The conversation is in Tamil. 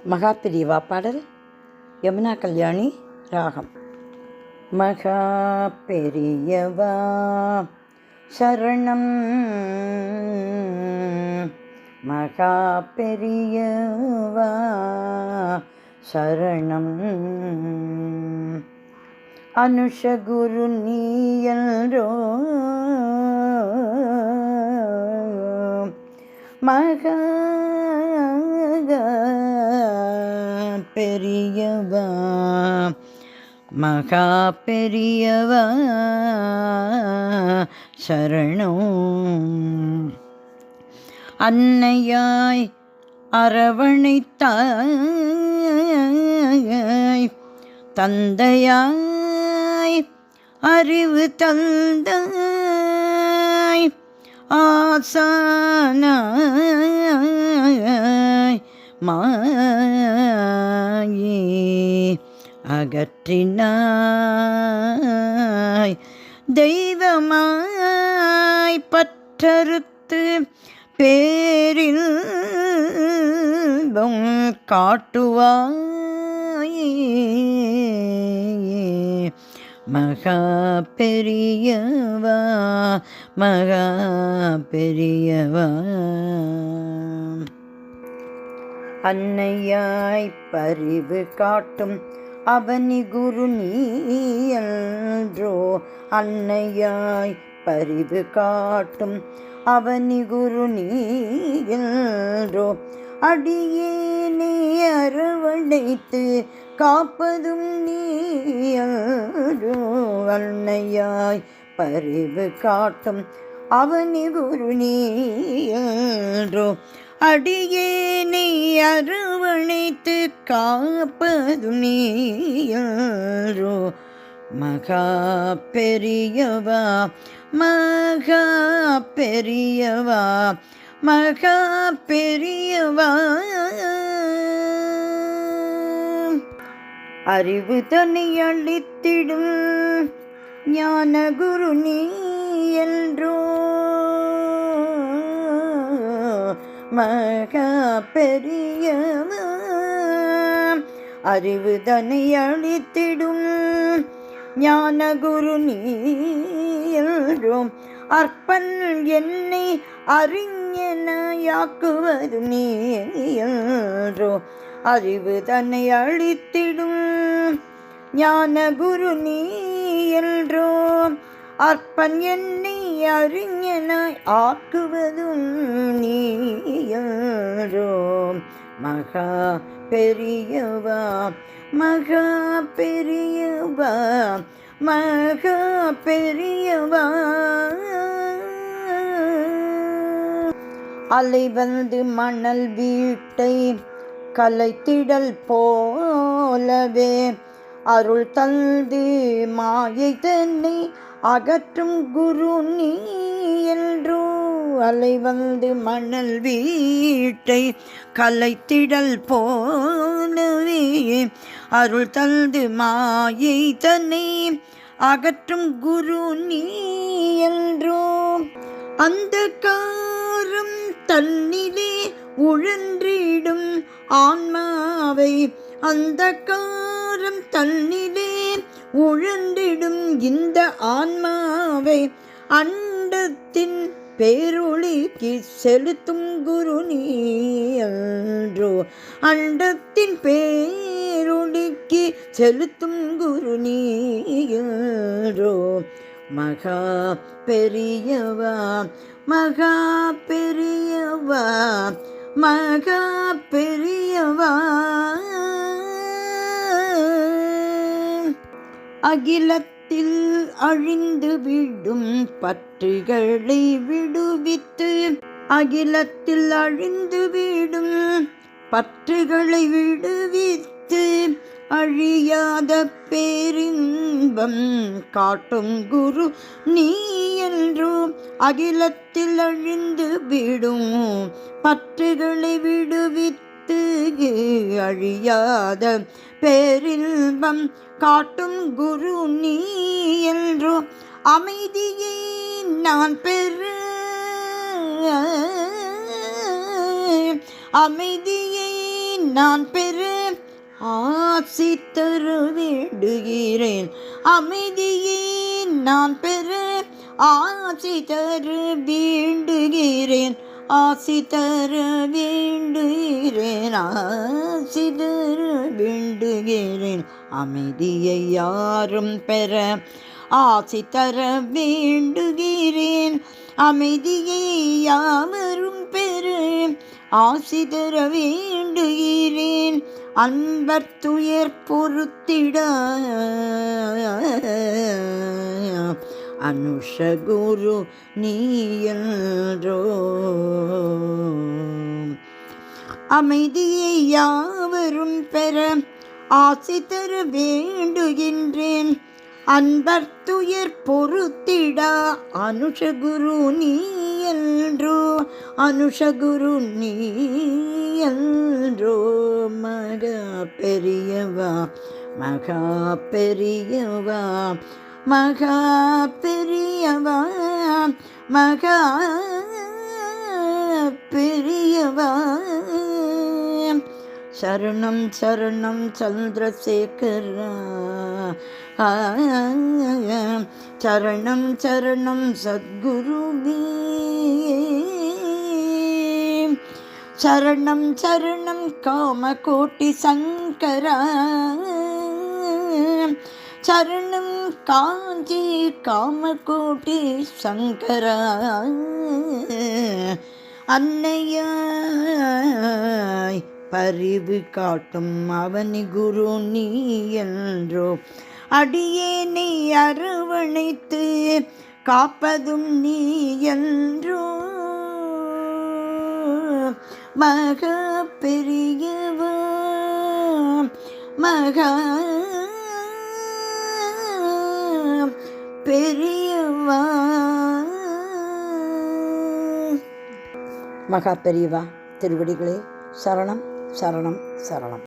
மகாபிரிவா பாடல் யமுனா கல்யாணி ராகம். மகா பெரியவா சரணம், மகா பெரியவா சரணம். அனுஷகுரு நீயல்ரோ மகா பெரியவா, மகா பெரியவா சரணம். அன்னையாய் அரவணைத்தாய், தந்தையாய் அறிவு தந்தாய், ஆசானாய் மாயே அகற்றினாய், தெய்வமாய் பற்றறுத்து பேரில் காட்டுவாய். மகா பெரியவா, மகா பெரியவா. அன்னையாய் பரிவு காட்டும் அவனி குரு நீயல்ரோ, அன்னையாய் பரிவு காட்டும் அவனி குரு நீயல்ரோ, அடியேனை அரவணைத்து காப்பதும் நீயல்ரோ. அன்னையாய் பரிவு காட்டும் அவனி குரு நீயல்ரோ, அடியேனை அரவணைத்து காப்பதும் நீயல்ரோ. மகா பெரியவா, மகா பெரியவா, மகா பெரியவா. அறிவு தன்னை அளித்திடும் ஞான குரு நீயல்ரோ, மகா பெரியவா. அறிவு தன்னை அளித்திடும் ஞான குரு நீயல்ரோ, அற்பன் என்னை அறிஞனாயாக்குவது நீயல்ரோ. அறிவு தன்னை அளித்திடும் ஞான குரு நீயல்ரோ, அற்பன் என்னை அறிஞனாய் ஆக்குவதும் நீயல்ரோ. மகா பெரியவா, மகா பெரியவா, மகா பெரியவா. அலை வந்து மணல் வீட்டை கலைத்திடல் போலவே, அருள் தந்து மாயை தன்னை அகற்றும் குரு நீயல்ரோ. அலை வந்து மணல் வீட்டை கலைத்திடல் போலவே, அருள் தந்து மாயை தன்னை அகற்றும் குரு நீயல்ரோ. அந்த காரம் தன்னிலே உழன்றிடும் ஆன்மாவை, அந்த காரம் தன்னிலே உழன்றிடும் இந்த ஆன்மாவை, அண்டத்தின் பேரொளிக்கு செலுத்தும் குரு நீயல்ரோ. அண்டத்தின் பேரொளிக்கு செலுத்தும் குரு நீயல்ரோ. மகா பெரியவா, மகா பெரியவா, மகா பெரியவா. அகிலத்தில் அழிந்து விடும் பற்றுகளை விடுவித்து, அகிலத்தில் அழிந்து விடும் பற்றுகளை விடுவித்து, அழியாத பேரின்பம் காட்டும் குரு நீயல்ரோ. அகிலத்தில் அழிந்து விடும் பற்றுகளை விடுவித்து, அழியாத பேரின்பம் காட்டும் குரு நீயல்ரோ. அமைதியை நான் பெற, அமைதியை நான் பெற ஆசி தர வேண்டுகிறேன். அமைதியை நான் பெற ஆசி தர வேண்டுகிறேன். ஆசி தர வேண்டுகிறேன். ஆசி தர வேண்டுகிறேன். அமைதியை யாரும் பெற ஆசி தர வேண்டுகிறேன். அமைதியை யாவரும் பெற ஆசி தர வேண்டுகிறேன். அன்பர் துயர் பொறுத்திட அனுஷகுரு நீயன்றோ. அமைதியை யாவரும் பெற ஆசி தர வேண்டுகின்றேன். அன்பர் துயர் பொறுத்திட அனுஷகுரு நீயன்றோ. அனுஷகுரு நீயன்றோ. மகா பெரியவா மகா பெரியவா மகா பெரியவா மகா பெரியவா. சரணம் சரணம் சந்திரசேகரா. சரணம் சரணம் சத்குருவே. சரணம் சரணம் காமகோட்டி சங்கரா. சரணம் காஞ்சி காமகோட்டி சங்கரா. அன்னையாய் பரிவு காட்டும் அவனி குரு நீ என்றோ. அடியேனை அரவணைத்து காப்பதும் நீ என்றோ. மகா பெரியவா மகா பெரியவா. மகா பெரியவா திருவடிகளே சரணம் சரணம் சரணம்.